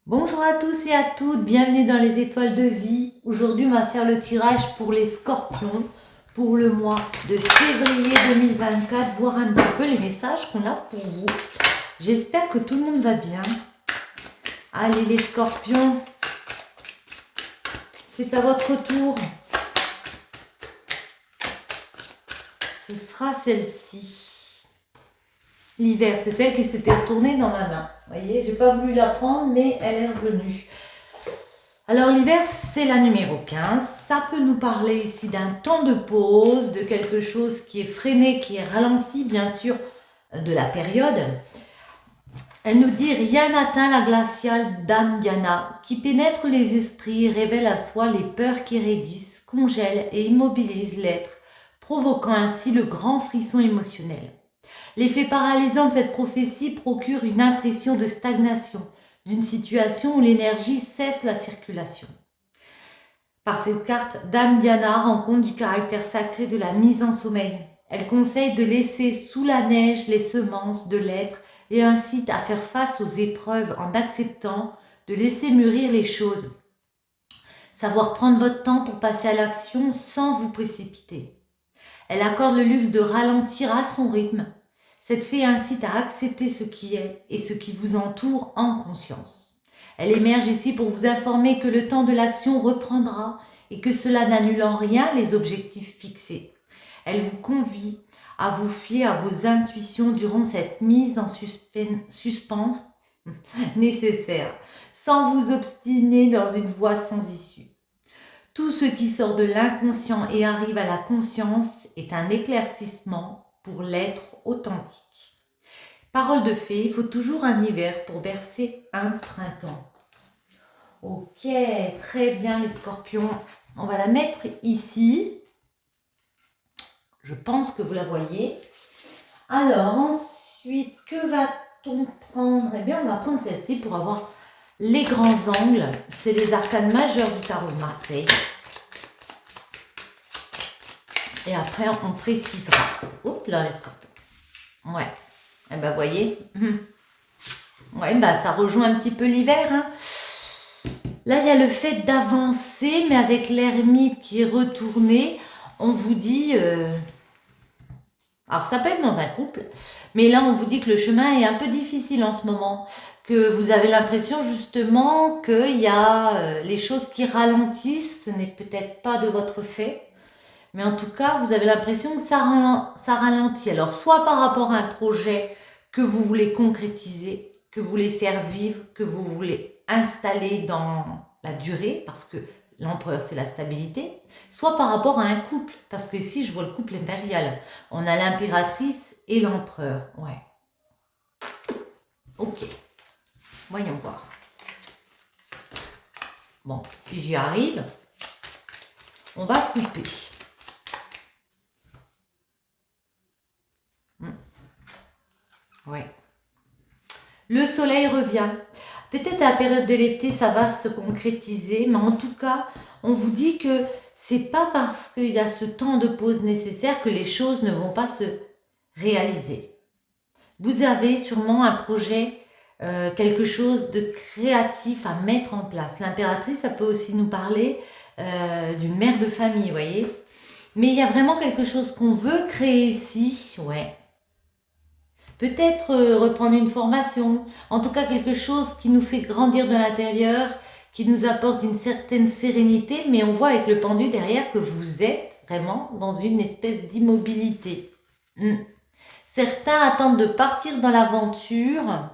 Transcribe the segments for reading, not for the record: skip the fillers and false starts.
Bonjour à tous et à toutes, bienvenue dans les étoiles de vie. Aujourd'hui, on va faire le tirage pour les scorpions pour le mois de février 2024, voir un petit peu les messages qu'on a pour vous. J'espère que tout le monde va bien. Allez les scorpions, c'est à votre tour. Ce sera celle-ci. L'hiver, c'est celle qui s'était retournée dans ma main. Vous voyez, j'ai pas voulu la prendre, mais elle est revenue. Alors l'hiver, c'est la numéro 15. Ça peut nous parler ici d'un temps de pause, de quelque chose qui est freiné, qui est ralenti, bien sûr, de la période. Elle nous dit « Rien n'atteint la glaciale Dame Diana, qui pénètre les esprits, révèle à soi les peurs qui raidissent, congèlent et immobilisent l'être, provoquant ainsi le grand frisson émotionnel. » L'effet paralysant de cette prophétie procure une impression de stagnation, d'une situation où l'énergie cesse la circulation. Par cette carte, Dame Diana rend compte du caractère sacré de la mise en sommeil. Elle conseille de laisser sous la neige les semences de l'être et incite à faire face aux épreuves en acceptant de laisser mûrir les choses. Savoir prendre votre temps pour passer à l'action sans vous précipiter. Elle accorde le luxe de ralentir à son rythme. Cette fée incite à accepter ce qui est et ce qui vous entoure en conscience. Elle émerge ici pour vous informer que le temps de l'action reprendra et que cela n'annule en rien les objectifs fixés. Elle vous convie à vous fier à vos intuitions durant cette mise en suspens nécessaire, sans vous obstiner dans une voie sans issue. Tout ce qui sort de l'inconscient et arrive à la conscience est un éclaircissement pour l'être authentique. Parole de fée, il faut toujours un hiver pour bercer un printemps. Ok, très bien les scorpions. On va la mettre ici. Je pense que vous la voyez. Alors ensuite, que va-t-on prendre? Eh bien, on va prendre celle-ci pour avoir les grands angles. C'est les arcanes majeurs du tarot de Marseille. Et après, on précisera. Oups, là, les scorpions. Ouais. Eh ben, voyez. Ouais, ben, ça rejoint un petit peu l'hiver. Hein. Là, il y a le fait d'avancer, mais avec l'ermite qui est retourné, on vous dit... Alors, ça peut être dans un couple, mais là, on vous dit que le chemin est un peu difficile en ce moment. Que vous avez l'impression, justement, qu'il y a les choses qui ralentissent. Ce n'est peut-être pas de votre fait. Mais en tout cas, vous avez l'impression que ça ralentit. Alors, soit par rapport à un projet que vous voulez concrétiser, que vous voulez faire vivre, que vous voulez installer dans la durée, parce que l'empereur, c'est la stabilité, soit par rapport à un couple, parce que ici, je vois le couple impérial. On a l'impératrice et l'empereur. Ouais. Ok. Voyons voir. Bon, si j'y arrive, on va couper. Ouais. Le soleil revient. Peut-être à la période de l'été, ça va se concrétiser, mais en tout cas, on vous dit que c'est pas parce qu'il y a ce temps de pause nécessaire que les choses ne vont pas se réaliser. Vous avez sûrement un projet, quelque chose de créatif à mettre en place. L'impératrice, ça peut aussi nous parler d'une mère de famille, vous voyez. Mais il y a vraiment quelque chose qu'on veut créer ici, ouais. Peut-être reprendre une formation, en tout cas quelque chose qui nous fait grandir de l'intérieur, qui nous apporte une certaine sérénité, mais on voit avec le pendu derrière que vous êtes vraiment dans une espèce d'immobilité. Certains attendent de partir dans l'aventure,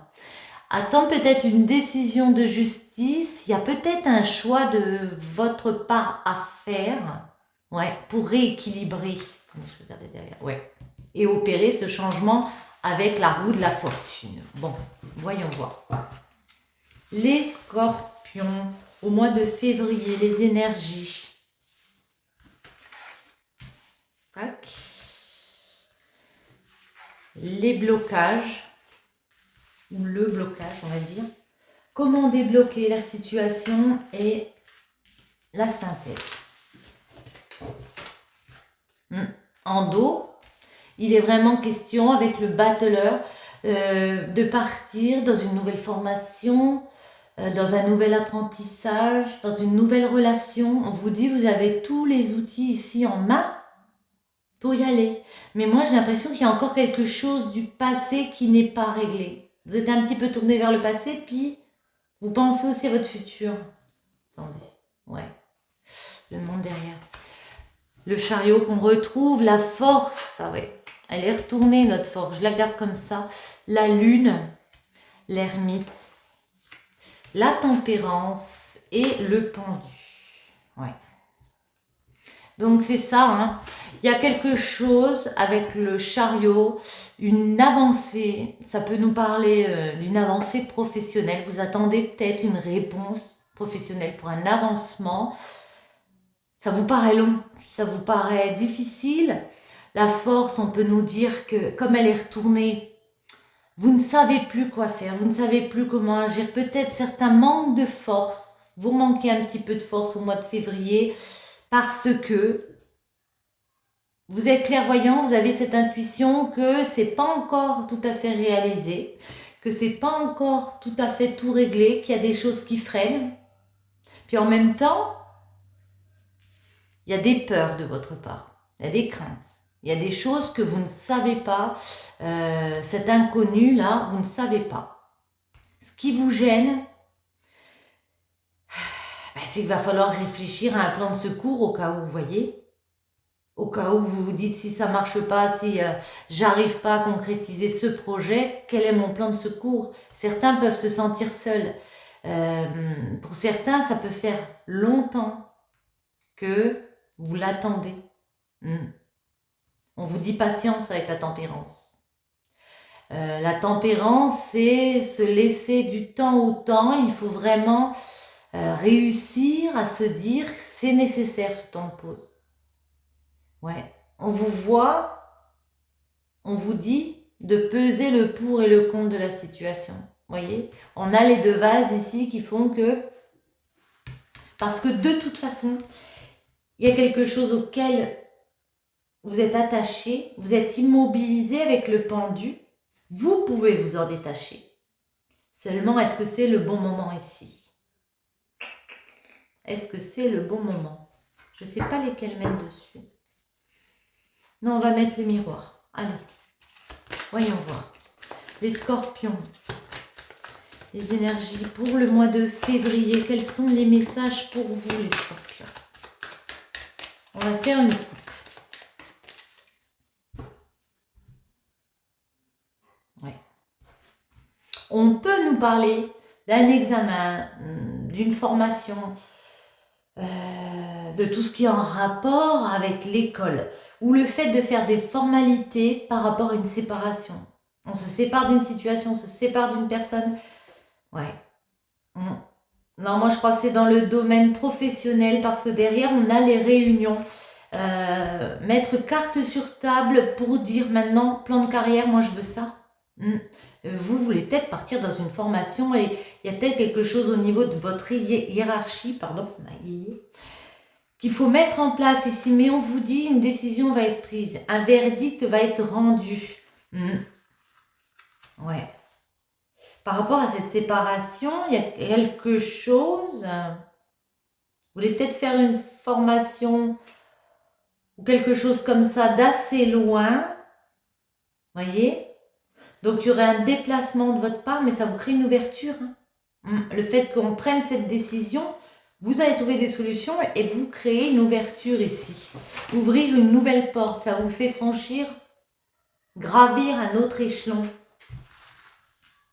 attendent peut-être une décision de justice, il y a peut-être un choix de votre part à faire, ouais, pour rééquilibrer. Je vais regarder derrière, ouais, et opérer ce changement avec la roue de la fortune. Bon, voyons voir. Les scorpions, au mois de février, les énergies. Tac. Les blocages, ou le blocage, on va dire. Comment débloquer la situation et la synthèse. En dos, il est vraiment question avec le battleur de partir dans une nouvelle formation, dans un nouvel apprentissage, dans une nouvelle relation. On vous dit, vous avez tous les outils ici en main pour y aller. Mais moi, j'ai l'impression qu'il y a encore quelque chose du passé qui n'est pas réglé. Vous êtes un petit peu tourné vers le passé, puis vous pensez aussi à votre futur. Attendez, ouais, le monde derrière. Le chariot qu'on retrouve, la force, ah ouais, elle est retournée notre force, je la garde comme ça. La lune, l'ermite, la tempérance et le pendu. Ouais. Donc c'est ça, hein. Il y a quelque chose avec le chariot, une avancée, ça peut nous parler d'une avancée professionnelle. Vous attendez peut-être une réponse professionnelle pour un avancement. Ça vous paraît long, ça vous paraît difficile. La force, on peut nous dire que comme elle est retournée, vous ne savez plus quoi faire, vous ne savez plus comment agir. Peut-être certains manquent de force. Vous manquez un petit peu de force au mois de février parce que vous êtes clairvoyant, vous avez cette intuition que c'est pas encore tout à fait réalisé, que c'est pas encore tout à fait tout réglé, qu'il y a des choses qui freinent. Puis en même temps, il y a des peurs de votre part, il y a des craintes, il y a des choses que vous ne savez pas, cet inconnu-là, vous ne savez pas. Ce qui vous gêne, c'est qu'il va falloir réfléchir à un plan de secours au cas où, vous voyez. Au cas où vous vous dites si ça ne marche pas, si j'arrive pas à concrétiser ce projet, quel est mon plan de secours? Certains peuvent se sentir seuls. Pour certains, ça peut faire longtemps que vous l'attendez. On vous dit patience avec la tempérance. La tempérance, c'est se laisser du temps au temps. Il faut vraiment réussir à se dire que c'est nécessaire ce temps de pause. Ouais, on vous voit, on vous dit de peser le pour et le contre de la situation. Voyez, on a les deux vases ici qui font que, parce que de toute façon, il y a quelque chose auquel vous êtes attaché, vous êtes immobilisé avec le pendu, vous pouvez vous en détacher. Seulement, est-ce que c'est le bon moment ici? Est-ce que c'est le bon moment? Je ne sais pas lesquels mettre dessus. Non, on va mettre les miroirs. Allez, voyons voir. Les scorpions, les énergies pour le mois de février. Quels sont les messages pour vous, les scorpions? On va faire une coupe. Ouais. On peut nous parler d'un examen, d'une formation, de tout ce qui est en rapport avec l'école, ou le fait de faire des formalités par rapport à une séparation. On se sépare d'une situation, on se sépare d'une personne. Ouais. Non, moi je crois que c'est dans le domaine professionnel parce que derrière on a les réunions. Mettre carte sur table pour dire maintenant, plan de carrière, moi je veux ça. Vous voulez peut-être partir dans une formation et il y a peut-être quelque chose au niveau de votre hiérarchie, qu'il faut mettre en place ici, mais on vous dit une décision va être prise, un verdict va être rendu. Ouais. Par rapport à cette séparation, il y a quelque chose. Vous voulez peut-être faire une formation ou quelque chose comme ça d'assez loin. Voyez? Donc il y aurait un déplacement de votre part, mais ça vous crée une ouverture. Le fait qu'on prenne cette décision, vous allez trouver des solutions et vous créez une ouverture ici. Ouvrir une nouvelle porte, ça vous fait franchir, gravir un autre échelon.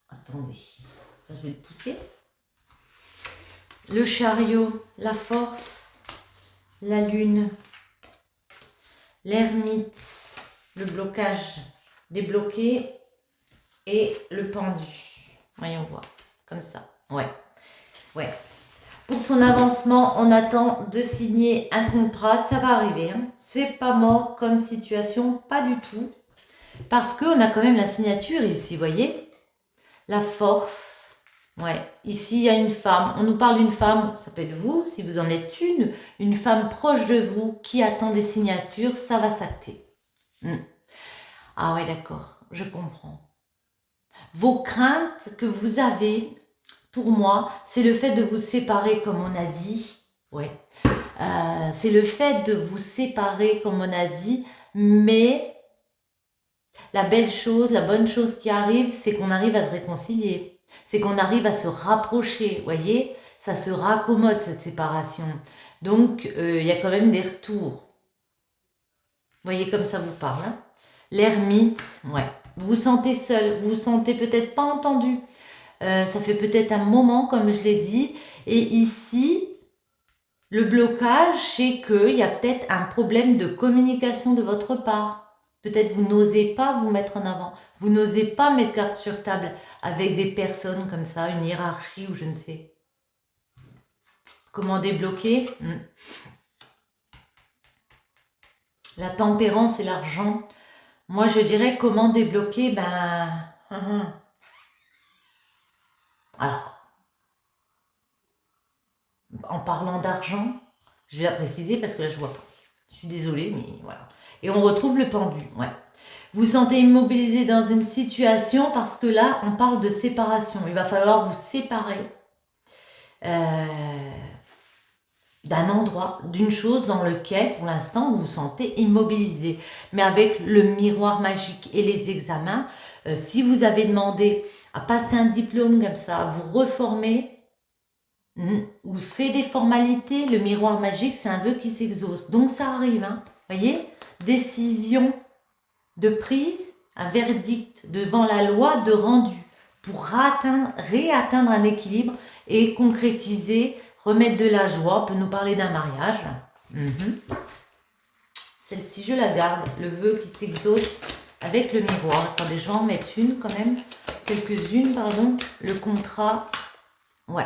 Attendez, ça je vais le pousser. Le chariot, la force, la lune, l'ermite, le blocage débloqué et le pendu. Voyons voir, comme ça. Ouais. Pour son avancement, on attend de signer un contrat. Ça va arriver. C'est pas mort comme situation, pas du tout. Parce qu'on a quand même la signature ici, voyez? La force. Ouais, ici il y a une femme. On nous parle d'une femme, ça peut être vous, si vous en êtes une femme proche de vous qui attend des signatures, ça va s'acter. Ah ouais, d'accord, je comprends. Vos craintes que vous avez pour moi, c'est le fait de vous séparer, comme on a dit. Ouais. C'est le fait de vous séparer, comme on a dit, mais la belle chose, la bonne chose qui arrive, c'est qu'on arrive à se réconcilier. C'est qu'on arrive à se rapprocher, vous voyez. Ça se raccommode, cette séparation. Donc, il y a quand même des retours. Vous voyez comme ça vous parle. Hein. L'ermite, ouais. Vous vous sentez seul, vous vous sentez peut-être pas entendu. Ça fait peut-être un moment, comme je l'ai dit. Et ici, le blocage, c'est qu'il y a peut-être un problème de communication de votre part. Peut-être vous n'osez pas vous mettre en avant. Vous n'osez pas mettre carte sur table avec des personnes comme ça, une hiérarchie ou je ne sais. Comment débloquer? La tempérance et l'argent. Moi, je dirais comment débloquer, alors, en parlant d'argent, je vais la préciser parce que là, je vois pas. Je suis désolée, mais voilà. Et on retrouve le pendu, ouais. Vous sentez immobilisé dans une situation parce que là, on parle de séparation. Il va falloir vous séparer d'un endroit, d'une chose dans lequel, pour l'instant, vous vous sentez immobilisé. Mais avec le miroir magique et les examens, si vous avez demandé à passer un diplôme comme ça, à vous reformer, ou fait des formalités, le miroir magique, c'est un vœu qui s'exauce. Donc ça arrive, hein. Voyez, décision de prise, un verdict devant la loi de rendu pour réatteindre un équilibre et concrétiser, remettre de la joie. On peut nous parler d'un mariage. Celle-ci, je la garde. Le vœu qui s'exauce avec le miroir. Attendez, je vais en mettre une quand même. Quelques-unes, pardon. Le contrat. Ouais.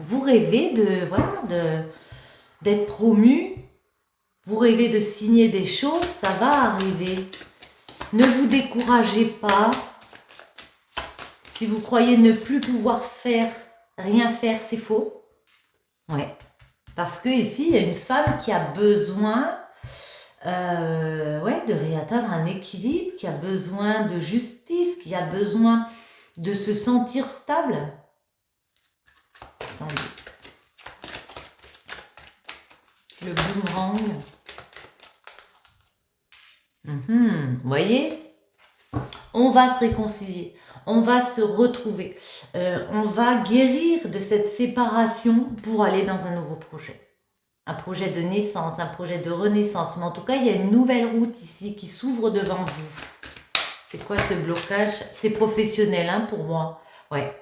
Vous rêvez d'être promu. Vous rêvez de signer des choses. Ça va arriver. Ne vous découragez pas. Si vous croyez ne plus pouvoir rien faire, c'est faux. Ouais. Parce que ici, il y a une femme qui a besoin de réatteindre un équilibre, qui a besoin de justice, qui a besoin de se sentir stable. Attendez. Le boomerang. Vous voyez, on va se réconcilier, on va se retrouver, on va guérir de cette séparation pour aller dans un nouveau projet. Un projet de naissance, un projet de renaissance. Mais en tout cas, il y a une nouvelle route ici qui s'ouvre devant vous. C'est quoi ce blocage? C'est professionnel, hein, pour moi. Ouais.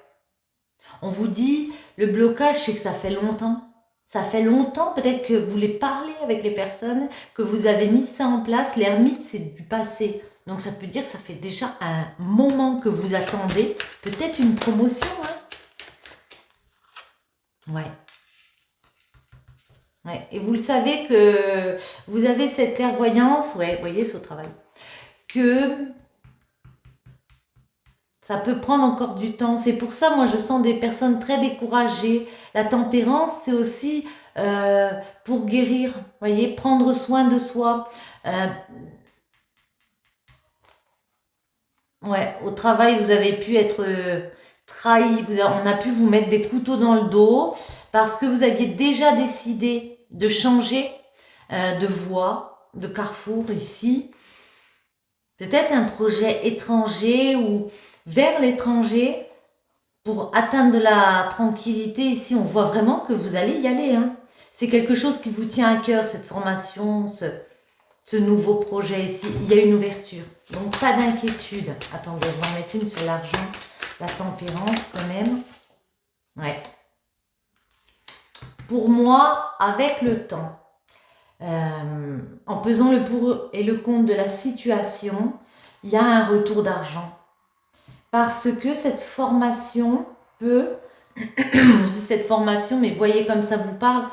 On vous dit, le blocage, c'est que ça fait longtemps. Ça fait longtemps, peut-être que vous voulez parler avec les personnes, que vous avez mis ça en place. L'ermite, c'est du passé. Donc, ça peut dire que ça fait déjà un moment que vous attendez. Peut-être une promotion, hein. Ouais. Et vous le savez que vous avez cette clairvoyance, vous voyez, c'est au travail, que ça peut prendre encore du temps. C'est pour ça, moi, je sens des personnes très découragées. La tempérance, c'est aussi pour guérir, vous voyez, prendre soin de soi. Au travail, vous avez pu être trahi, on a pu vous mettre des couteaux dans le dos parce que vous aviez déjà décidé de changer de voie, de carrefour ici. Peut-être un projet étranger ou vers l'étranger pour atteindre de la tranquillité. Ici, on voit vraiment que vous allez y aller. Hein. C'est quelque chose qui vous tient à cœur, cette formation, ce nouveau projet ici. Il y a une ouverture. Donc, pas d'inquiétude. Attendez, je vais en mettre une sur l'argent. La tempérance, quand même. Ouais. Pour moi, avec le temps, en pesant le pour et le contre de la situation, il y a un retour d'argent. Parce que cette formation peut, je dis cette formation, mais voyez comme ça vous parle,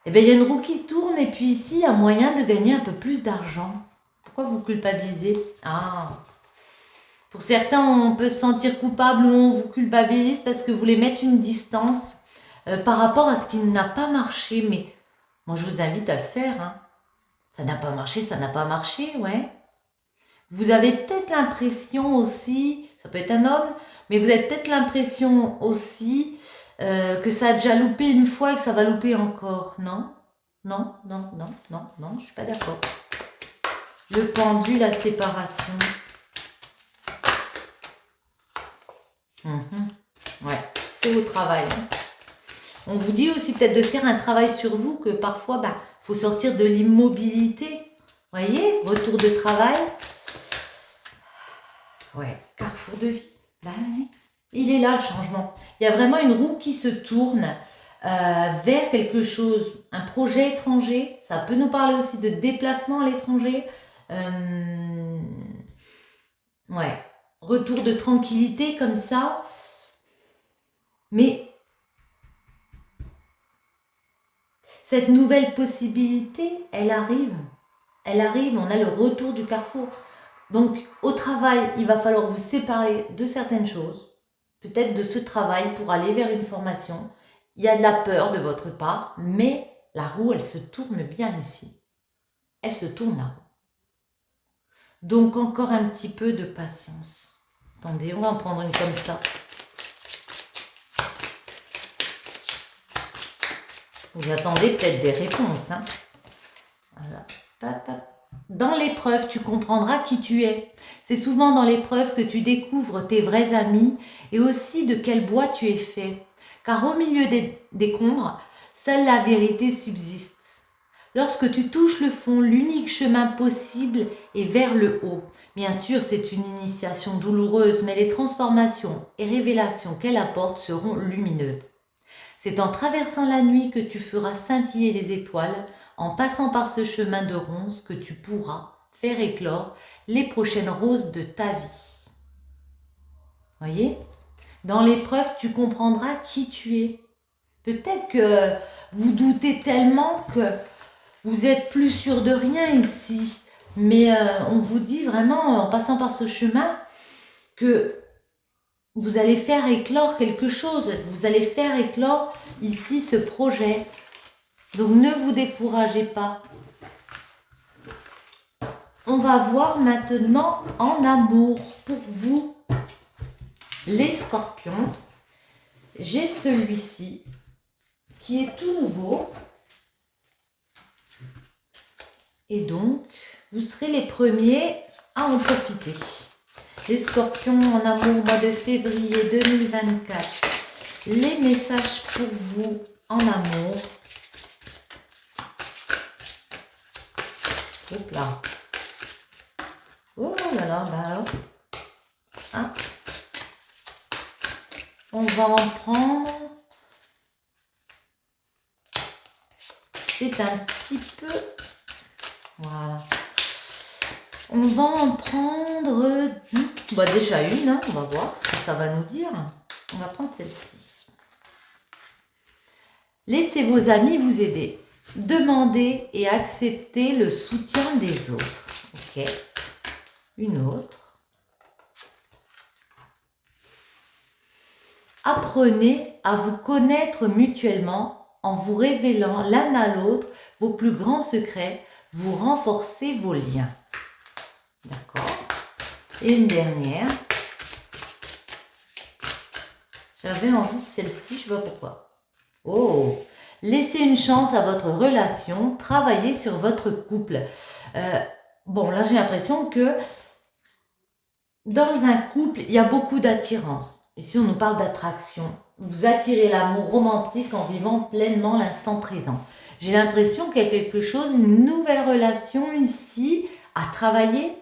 il y a une roue qui tourne et puis ici, il y a moyen de gagner un peu plus d'argent. Pourquoi vous culpabilisez? Pour certains, on peut se sentir coupable ou on vous culpabilise parce que vous voulez mettre une distance par rapport à ce qui n'a pas marché. Mais moi, je vous invite à le faire. Hein. Ça n'a pas marché, ouais. Vous avez peut-être l'impression aussi, ça peut être un homme, Mais vous avez peut-être l'impression aussi que ça a déjà loupé une fois et que ça va louper encore. Non, non, non, non, non, non, je suis pas d'accord. Le pendu, la séparation. Ouais, c'est au travail. On vous dit aussi peut-être de faire un travail sur vous, que parfois, faut sortir de l'immobilité. Voyez, retour de travail. Ouais, carrefour de vie. Ouais. Il est là le changement. Il y a vraiment une roue qui se tourne vers quelque chose, un projet étranger. Ça peut nous parler aussi de déplacement à l'étranger. Ouais, retour de tranquillité comme ça. Mais cette nouvelle possibilité, elle arrive. Elle arrive, on a le retour du carrefour. Donc, au travail, il va falloir vous séparer de certaines choses, peut-être de ce travail pour aller vers une formation. Il y a de la peur de votre part, mais la roue, elle se tourne bien ici. Elle se tourne là. Donc, encore un petit peu de patience. Attendez, on va en prendre une comme ça. Vous attendez peut-être des réponses. Hein. Voilà. Dans l'épreuve, tu comprendras qui tu es. C'est souvent dans l'épreuve que tu découvres tes vrais amis et aussi de quel bois tu es fait. Car au milieu des décombres, seule la vérité subsiste. Lorsque tu touches le fond, l'unique chemin possible est vers le haut. Bien sûr, c'est une initiation douloureuse, mais les transformations et révélations qu'elle apporte seront lumineuses. C'est en traversant la nuit que tu feras scintiller les étoiles, en passant par ce chemin de ronces que tu pourras faire éclore les prochaines roses de ta vie. Voyez ? Dans l'épreuve, tu comprendras qui tu es. Peut-être que vous doutez tellement que vous êtes plus sûr de rien ici. Mais on vous dit vraiment, en passant par ce chemin, que vous allez faire éclore quelque chose. Vous allez faire éclore ici ce projet. Donc ne vous découragez pas. On va voir maintenant en amour pour vous, les scorpions. J'ai celui-ci qui est tout nouveau. Et donc, vous serez les premiers à en profiter. Les scorpions en amour, mois de février 2024. Les messages pour vous en amour. Hop là. Oh là là, alors. Hein? On va en prendre. C'est un petit peu... Voilà. On va en prendre... déjà une, hein. On va voir ce que ça va nous dire. On va prendre celle-ci. Laissez vos amis vous aider. Demandez et acceptez le soutien des autres. Ok. Une autre. Apprenez à vous connaître mutuellement en vous révélant l'un à l'autre vos plus grands secrets. Vous renforcez vos liens. D'accord. Et une dernière. J'avais envie de celle-ci, je ne sais pas pourquoi. Oh! Laissez une chance à votre relation, travaillez sur votre couple. Bon, là j'ai l'impression que dans un couple, il y a beaucoup d'attirance. Ici, on nous parle d'attraction. Vous attirez l'amour romantique en vivant pleinement l'instant présent. J'ai l'impression qu'il y a quelque chose, une nouvelle relation ici, à travailler,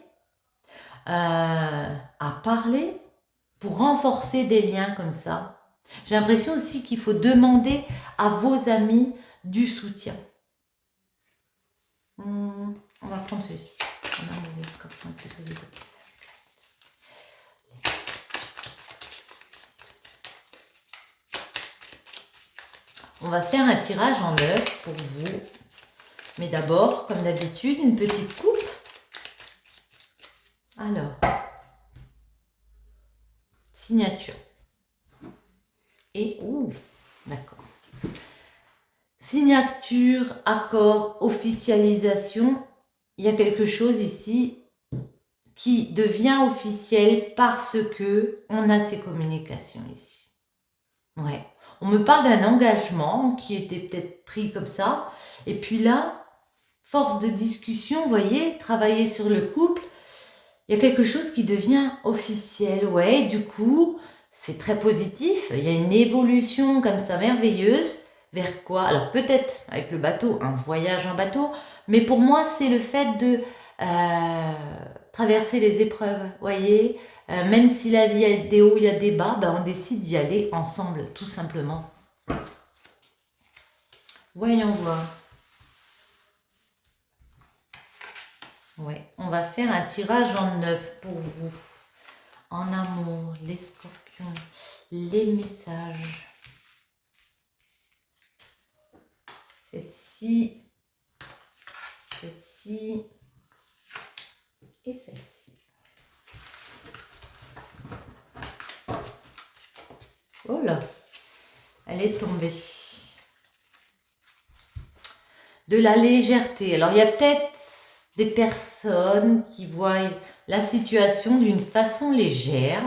à parler, pour renforcer des liens comme ça. J'ai l'impression aussi qu'il faut demander à vos amis du soutien. On va prendre celui-ci. On a un mauvais scorpion. On va faire un tirage en œuf pour vous. Mais d'abord, comme d'habitude, une petite coupe. Alors, signature. Et, d'accord. Signature, accord, officialisation. Il y a quelque chose ici qui devient officiel parce que on a ces communications ici. Ouais. On me parle d'un engagement qui était peut-être pris comme ça. Et puis là, force de discussion, vous voyez, travailler sur le couple, il y a quelque chose qui devient officiel. Ouais, du coup, c'est très positif. Il y a une évolution comme ça merveilleuse. Vers quoi? Alors peut-être avec le bateau, un voyage en bateau. Mais pour moi, c'est le fait de traverser les épreuves. Vous voyez, même si la vie a des hauts, il y a des bas, ben on décide d'y aller ensemble, tout simplement. Voyons voir. Ouais, on va faire un tirage en 9 pour vous. En amour, les scorpions, les messages. Celle-ci, celle-ci et celle-ci. Oh là, elle est tombée. De la légèreté. Alors, il y a peut-être des personnes qui voient la situation d'une façon légère.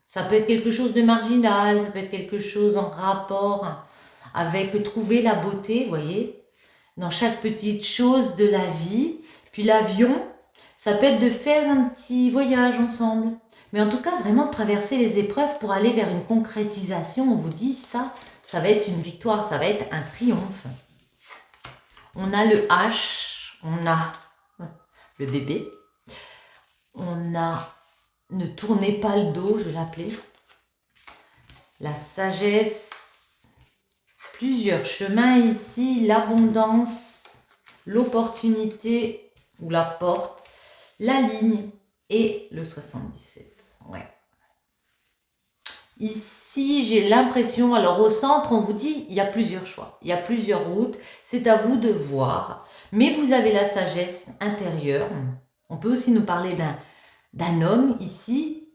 Ça peut être quelque chose de marginal, ça peut être quelque chose en rapport avec trouver la beauté, vous voyez, dans chaque petite chose de la vie. Puis l'avion, ça peut être de faire un petit voyage ensemble. Mais en tout cas, vraiment traverser les épreuves pour aller vers une concrétisation. On vous dit ça va être une victoire, ça va être un triomphe. On a le H, on a le bébé, on a ne tournez pas le dos, je l'appelais, la sagesse, plusieurs chemins ici, l'abondance, l'opportunité ou la porte, la ligne et le 77. Ouais. Ici, j'ai l'impression, alors au centre, on vous dit, il y a plusieurs choix, il y a plusieurs routes, c'est à vous de voir. Mais vous avez la sagesse intérieure. On peut aussi nous parler d'un homme ici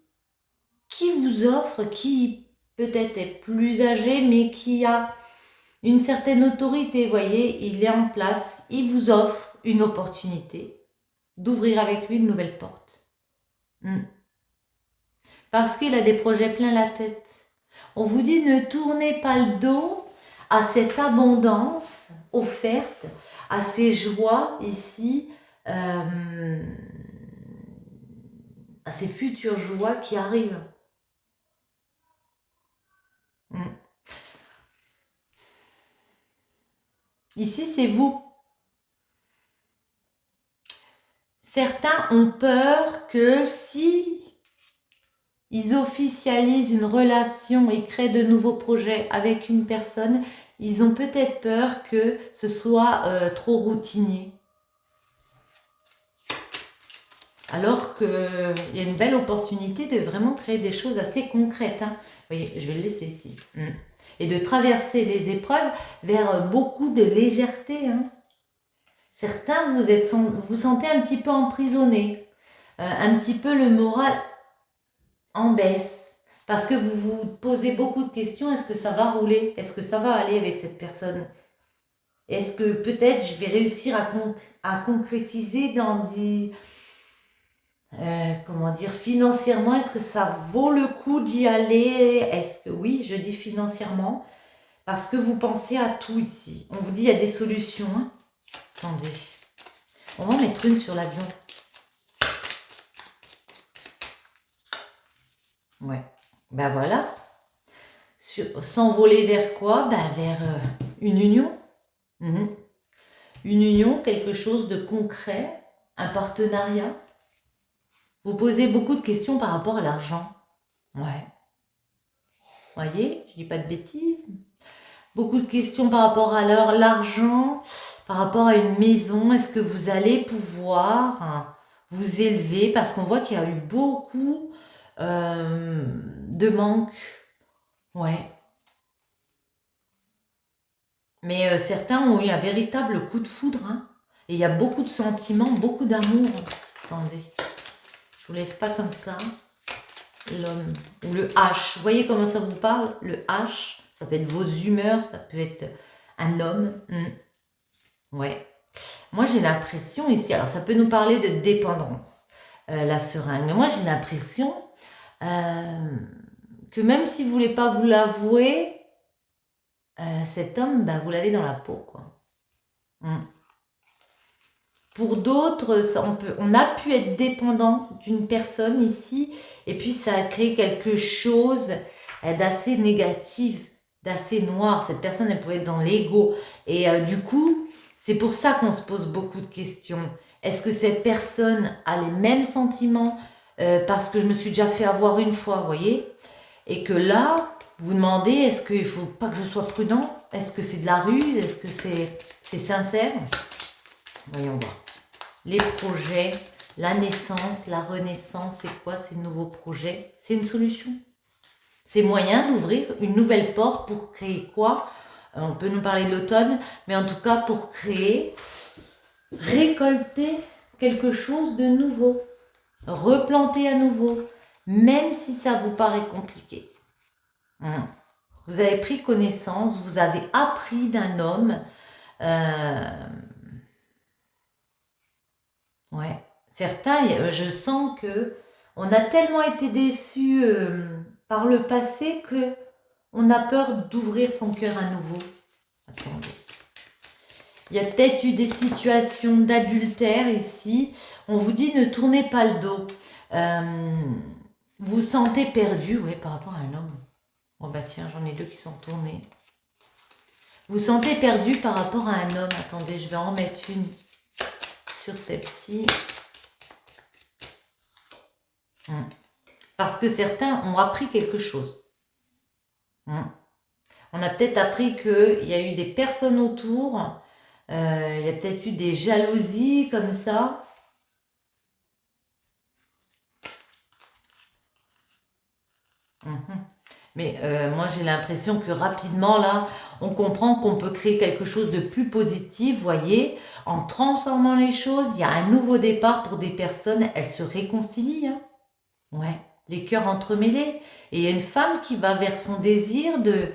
qui vous offre, qui peut-être est plus âgé, mais qui a une certaine autorité, vous voyez, il est en place, il vous offre une opportunité d'ouvrir avec lui une nouvelle porte. Parce qu'il a des projets plein la tête. On vous dit ne tournez pas le dos à cette abondance offerte, à ces joies ici, à ces futures joies qui arrivent. Ici, c'est vous. Certains ont peur que si ils officialisent une relation et créent de nouveaux projets avec une personne, ils ont peut-être peur que ce soit trop routinier. Alors qu'il y a une belle opportunité de vraiment créer des choses assez concrètes. Hein. Vous voyez, je vais le laisser ici. Et de traverser les épreuves vers beaucoup de légèreté. Hein. Certains, vous sentez un petit peu emprisonné, un petit peu le moral en baisse, parce que vous vous posez beaucoup de questions. Est-ce que ça va rouler? Est-ce que ça va aller avec cette personne? Est-ce que peut-être je vais réussir à concrétiser dans du... comment dire, financièrement, est-ce que ça vaut le coup d'y aller? Est-ce que oui, je dis financièrement, parce que vous pensez à tout ici. On vous dit il y a des solutions. Hein. Attendez, on va en mettre une sur l'avion. Ouais, ben voilà. S'envoler vers quoi? Ben vers une union. Une union, quelque chose de concret, un partenariat. Vous posez beaucoup de questions par rapport à l'argent. Ouais. Voyez, je dis pas de bêtises. Beaucoup de questions par rapport à l'argent, par rapport à une maison. Est-ce que vous allez pouvoir vous élever? Parce qu'on voit qu'il y a eu beaucoup de manque. Ouais. Mais certains ont eu un véritable coup de foudre. Hein. Et il y a beaucoup de sentiments, beaucoup d'amour. Attendez. Je vous laisse pas comme ça. L'homme ou le H. Vous voyez comment ça vous parle? Le H, ça peut être vos humeurs, ça peut être un homme. Ouais. Moi, j'ai l'impression ici, alors ça peut nous parler de dépendance, la seringue, mais moi, j'ai l'impression que même si vous ne voulez pas vous l'avouer, cet homme, ben, vous l'avez dans la peau, quoi. Pour d'autres, on a pu être dépendant d'une personne ici, et puis ça a créé quelque chose d'assez négatif, d'assez noir. Cette personne, elle pouvait être dans l'ego. Et du coup, c'est pour ça qu'on se pose beaucoup de questions. Est-ce que cette personne a les mêmes sentiments parce que je me suis déjà fait avoir une fois, vous voyez? Et que là, vous demandez, est-ce qu'il ne faut pas que je sois prudent? Est-ce que c'est de la ruse? Est-ce que c'est sincère? Voyons voir. Les projets, la naissance, la renaissance, c'est quoi ces nouveaux projets? C'est une solution. C'est moyen d'ouvrir une nouvelle porte pour créer quoi? On peut nous parler de l'automne, mais en tout cas pour créer, récolter quelque chose de nouveau, replanter à nouveau, même si ça vous paraît compliqué. Vous avez pris connaissance, vous avez appris d'un homme. Ouais, certains, je sens que on a tellement été déçus par le passé que on a peur d'ouvrir son cœur à nouveau. Attendez. Il y a peut-être eu des situations d'adultère ici. On vous dit ne tournez pas le dos. Vous vous sentez perdu, ouais, par rapport à un homme. Oh bah tiens, j'en ai deux qui sont tournés. Vous vous sentez perdu par rapport à un homme. Attendez, je vais en mettre une sur celle-ci. Parce que certains ont appris quelque chose. On a peut-être appris qu'il y a eu des personnes autour. Il y a peut-être eu des jalousies comme ça. Mais moi, j'ai l'impression que rapidement, là, on comprend qu'on peut créer quelque chose de plus positif, vous voyez, en transformant les choses. Il y a un nouveau départ pour des personnes, elles se réconcilient. Hein. Ouais, les cœurs entremêlés. Et il y a une femme qui va vers son désir de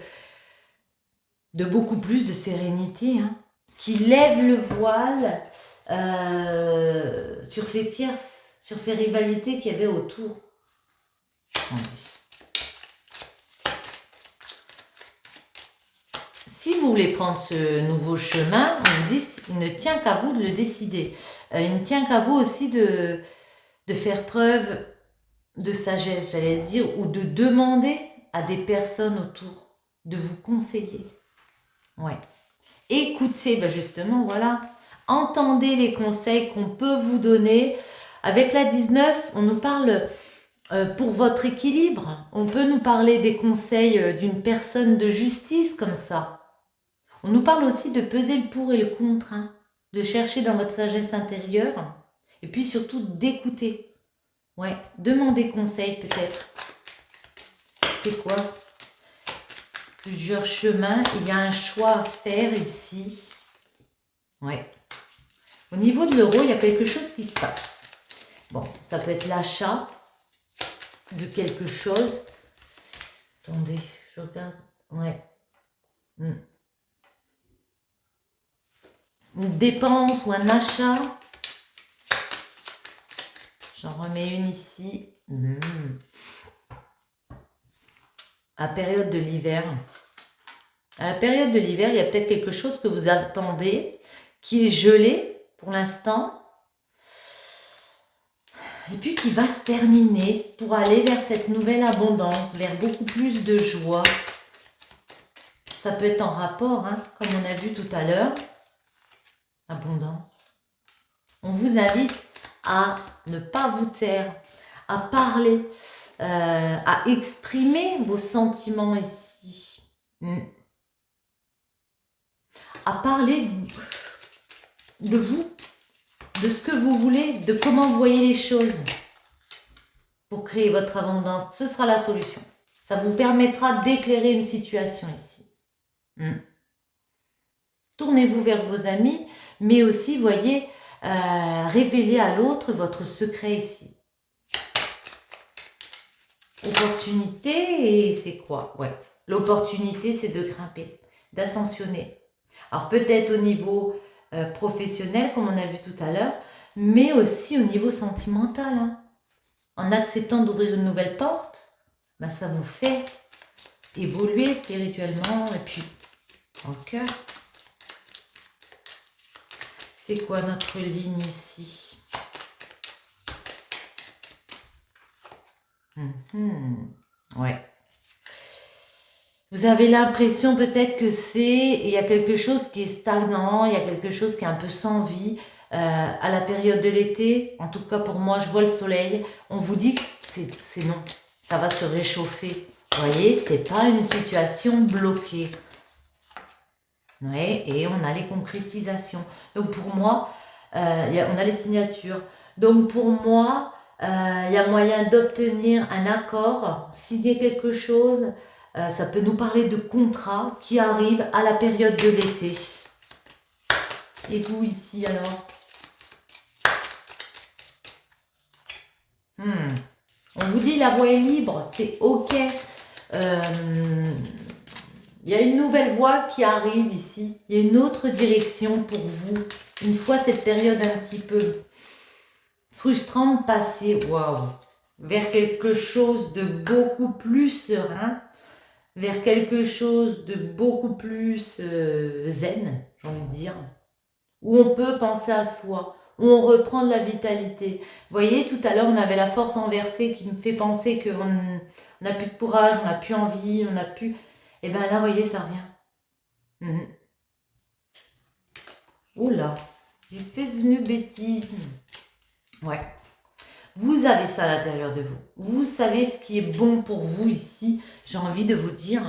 beaucoup plus de sérénité, hein, qui lève le voile sur ces tierces, sur ces rivalités qu'il y avait autour. Si vous voulez prendre ce nouveau chemin, on vous dit il ne tient qu'à vous de le décider. Il ne tient qu'à vous aussi de faire preuve de sagesse, j'allais dire, ou de demander à des personnes autour de vous conseiller. Ouais. Écoutez, ben justement, voilà. Entendez les conseils qu'on peut vous donner. Avec la 19, on nous parle pour votre équilibre. On peut nous parler des conseils d'une personne de justice comme ça. On nous parle aussi de peser le pour et le contre, hein, de chercher dans votre sagesse intérieure et puis surtout d'écouter. Ouais, demandez conseil peut-être. C'est quoi? Plusieurs chemins, il y a un choix à faire ici. Ouais. Au niveau de l'euro, il y a quelque chose qui se passe. Bon, ça peut être l'achat de quelque chose. Attendez, je regarde. Ouais. Une dépense ou un achat. J'en remets une ici. À la période de l'hiver. À la période de l'hiver, il y a peut-être quelque chose que vous attendez qui est gelé pour l'instant. Et puis qui va se terminer pour aller vers cette nouvelle abondance, vers beaucoup plus de joie. Ça peut être en rapport, hein, comme on a vu tout à l'heure. Abondance. On vous invite à ne pas vous taire, à parler, à exprimer vos sentiments ici. À parler de vous, de ce que vous voulez, de comment vous voyez les choses pour créer votre abondance. Ce sera la solution. Ça vous permettra d'éclairer une situation ici. Tournez-vous vers vos amis, mais aussi, voyez, révélez à l'autre votre secret ici. Opportunité, et c'est quoi? Ouais. L'opportunité, c'est de grimper, d'ascensionner. Alors peut-être au niveau professionnel, comme on a vu tout à l'heure, mais aussi au niveau sentimental. Hein. En acceptant d'ouvrir une nouvelle porte, ben, ça vous fait évoluer spirituellement et puis dans le cœur. C'est quoi notre ligne ici? Ouais. Vous avez l'impression peut-être que il y a quelque chose qui est stagnant, il y a quelque chose qui est un peu sans vie. À la période de l'été, en tout cas pour moi, je vois le soleil. On vous dit que c'est non, ça va se réchauffer. Vous voyez, c'est pas une situation bloquée. Ouais, et on a les concrétisations. Donc pour moi, on a les signatures. Donc pour moi, il y a moyen d'obtenir un accord, signer quelque chose. Ça peut nous parler de contrat qui arrive à la période de l'été. Et vous ici alors? On vous dit la voie est libre, c'est ok. Il y a une nouvelle voie qui arrive ici. Il y a une autre direction pour vous. Une fois cette période un petit peu frustrante passée, waouh, vers quelque chose de beaucoup plus serein, vers quelque chose de beaucoup plus zen, j'ai envie de dire, où on peut penser à soi, où on reprend de la vitalité. Vous voyez, tout à l'heure, on avait la force renversée qui me fait penser qu'on n'a plus de courage, on n'a plus envie, on n'a plus... Et bien là, vous voyez, ça revient. Oula, j'ai fait une bêtise. Ouais. Vous avez ça à l'intérieur de vous. Vous savez ce qui est bon pour vous ici. J'ai envie de vous dire,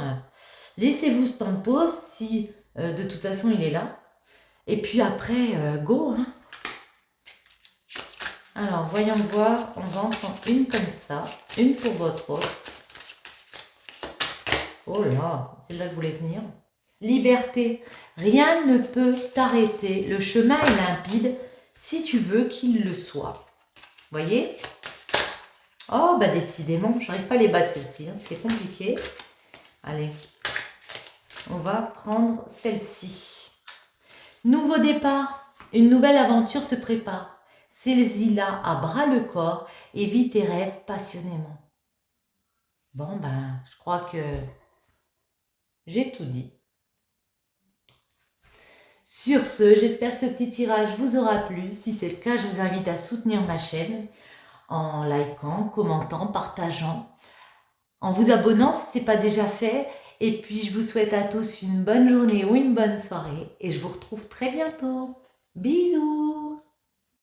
laissez-vous ce temps de pause si de toute façon il est là. Et puis après, go. Hein. Alors, voyons voir. On va en prendre une comme ça. Une pour votre autre. Oh là, celle-là je voulais venir. Liberté. Rien ne peut t'arrêter. Le chemin est limpide si tu veux qu'il le soit. Voyez? Oh, bah décidément, j'arrive pas à les battre celle-ci. Hein. C'est compliqué. Allez, on va prendre celle-ci. Nouveau départ. Une nouvelle aventure se prépare. Saisis-la à bras le corps et vis tes rêves passionnément. Bon, ben, je crois que j'ai tout dit. Sur ce, j'espère que ce petit tirage vous aura plu. Si c'est le cas, je vous invite à soutenir ma chaîne en likant, commentant, partageant, en vous abonnant si ce n'est pas déjà fait. Et puis, je vous souhaite à tous une bonne journée ou une bonne soirée. Et je vous retrouve très bientôt. Bisous!